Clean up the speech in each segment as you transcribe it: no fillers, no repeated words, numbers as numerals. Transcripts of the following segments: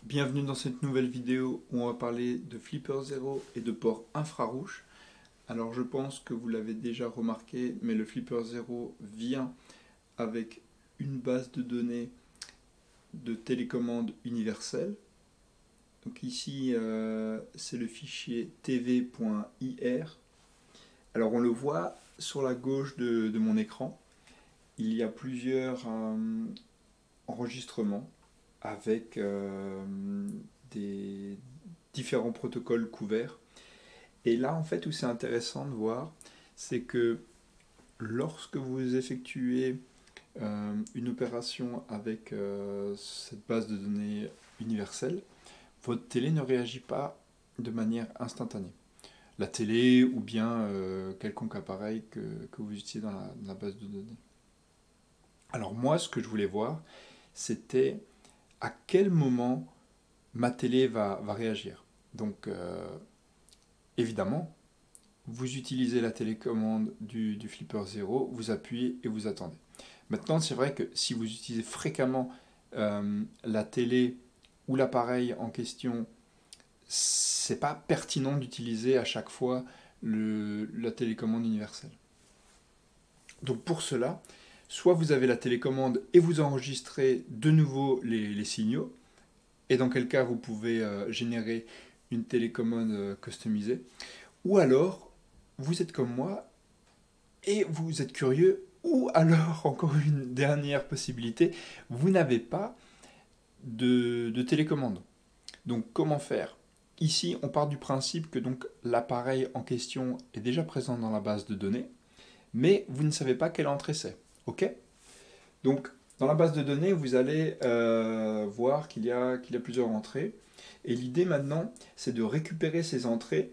Bienvenue dans cette nouvelle vidéo où on va parler de Flipper Zero et de port infrarouge. Alors je pense que vous l'avez déjà remarqué, mais le Flipper Zero vient avec une base de données de télécommande universelle. Donc ici c'est le fichier tv.ir. Alors on le voit sur la gauche de mon écran. Il y a plusieurs enregistrements avec des différents protocoles couverts. Et là, en fait, où c'est intéressant de voir, c'est que lorsque vous effectuez une opération avec cette base de données universelle, votre télé ne réagit pas de manière instantanée. La télé ou bien quelconque appareil que vous utilisez dans la base de données. Alors moi, ce que je voulais voir, c'était à quel moment ma télé va réagir. Donc, évidemment, vous utilisez la télécommande du Flipper Zero, vous appuyez et vous attendez. Maintenant, c'est vrai que si vous utilisez fréquemment la télé ou l'appareil en question, c'est pas pertinent d'utiliser à chaque fois la télécommande universelle. Donc pour cela, soit vous avez la télécommande et vous enregistrez de nouveau les signaux, et dans quel cas vous pouvez générer une télécommande customisée, ou alors vous êtes comme moi et vous êtes curieux, ou alors encore une dernière possibilité, vous n'avez pas de télécommande. Donc comment faire? Ici on part du principe que donc l'appareil en question est déjà présent dans la base de données, mais vous ne savez pas quelle entrée c'est. Ok? Donc dans la base de données, vous allez voir qu'il y a plusieurs entrées. Et l'idée maintenant, c'est de récupérer ces entrées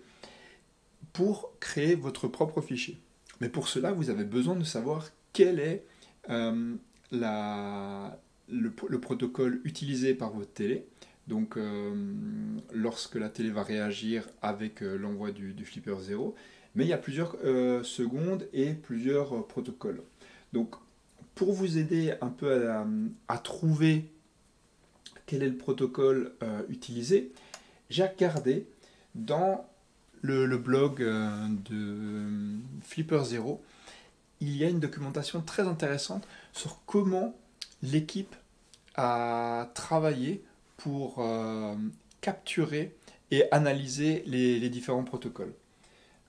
pour créer votre propre fichier. Mais pour cela, vous avez besoin de savoir quel est le protocole utilisé par votre télé. Donc lorsque la télé va réagir avec l'envoi du Flipper Zero. Mais il y a plusieurs secondes et plusieurs protocoles. Donc pour vous aider un peu à trouver quel est le protocole utilisé, j'ai regardé dans le blog de Flipper Zero, il y a une documentation très intéressante sur comment l'équipe a travaillé pour capturer et analyser les différents protocoles.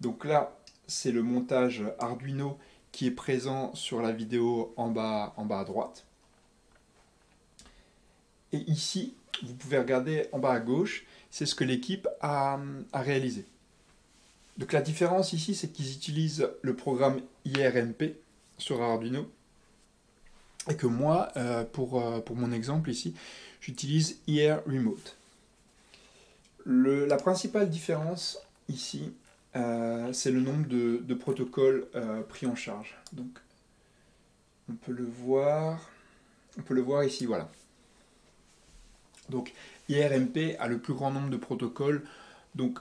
Donc là, c'est le montage Arduino qui est présent sur la vidéo en bas à droite. Et ici, vous pouvez regarder en bas à gauche, c'est ce que l'équipe a réalisé. Donc la différence ici, c'est qu'ils utilisent le programme IRMP sur Arduino, et que moi, pour mon exemple ici, j'utilise IR Remote. La principale différence ici, c'est le nombre de protocoles pris en charge. Donc, on peut le voir ici, voilà. Donc, IRMP a le plus grand nombre de protocoles, donc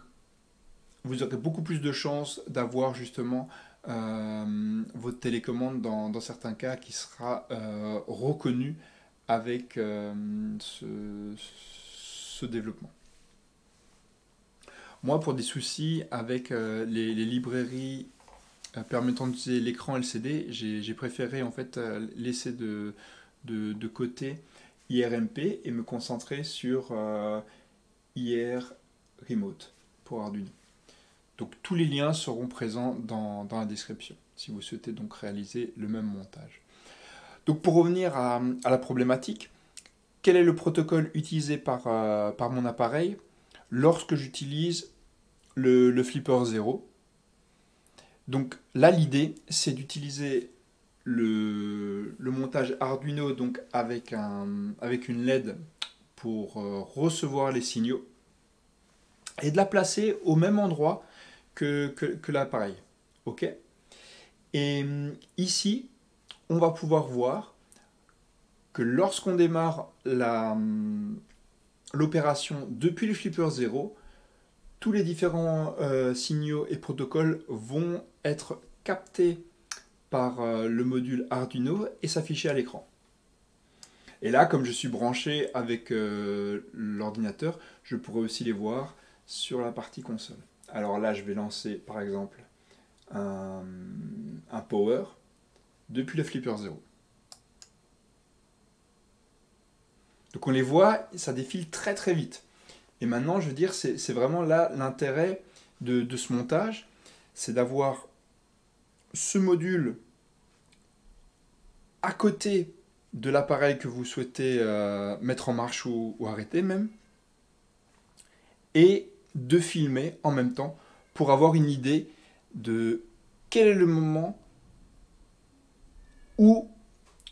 vous aurez beaucoup plus de chances d'avoir justement votre télécommande dans certains cas qui sera reconnue avec ce développement. Moi, pour des soucis avec les librairies permettant d'utiliser l'écran LCD, j'ai préféré en fait laisser de côté IRMP et me concentrer sur IR Remote pour Arduino. Donc tous les liens seront présents dans la description si vous souhaitez donc réaliser le même montage. Donc pour revenir à la problématique, quel est le protocole utilisé par mon appareil lorsque j'utilise le Flipper Zero? Donc là, l'idée, c'est d'utiliser le montage Arduino donc avec une LED pour recevoir les signaux et de la placer au même endroit que l'appareil. Ok? Et ici, on va pouvoir voir que lorsqu'on démarre l'opération depuis le Flipper Zero, tous les différents signaux et protocoles vont être captés par le module Arduino et s'afficher à l'écran. Et là, comme je suis branché avec l'ordinateur, je pourrais aussi les voir sur la partie console. Alors là, je vais lancer par exemple un power depuis le Flipper 0. Donc on les voit, ça défile très très vite. Et maintenant, je veux dire, c'est vraiment là l'intérêt de ce montage, c'est d'avoir ce module à côté de l'appareil que vous souhaitez mettre en marche ou arrêter même, et de filmer en même temps pour avoir une idée de quel est le moment où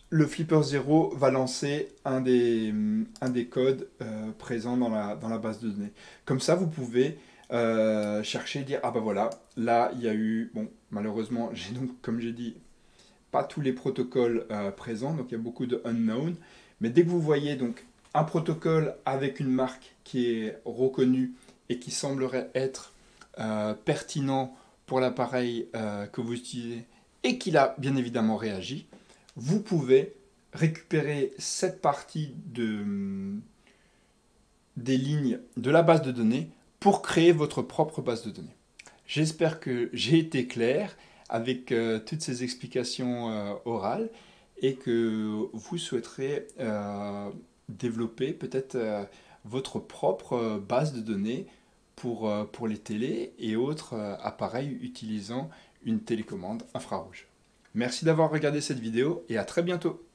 le Flipper 0 va lancer un des codes présents dans la base de données. Comme ça, vous pouvez chercher et dire, ah ben voilà, là il y a eu, bon, malheureusement, j'ai donc, comme j'ai dit, pas tous les protocoles présents, donc il y a beaucoup de unknown, mais dès que vous voyez donc un protocole avec une marque qui est reconnue et qui semblerait être pertinent pour l'appareil que vous utilisez et qu'il a bien évidemment réagi, vous pouvez récupérer cette partie des lignes de la base de données pour créer votre propre base de données. J'espère que j'ai été clair avec toutes ces explications orales et que vous souhaiterez développer peut-être votre propre base de données pour les télés et autres appareils utilisant une télécommande infrarouge. Merci d'avoir regardé cette vidéo et à très bientôt.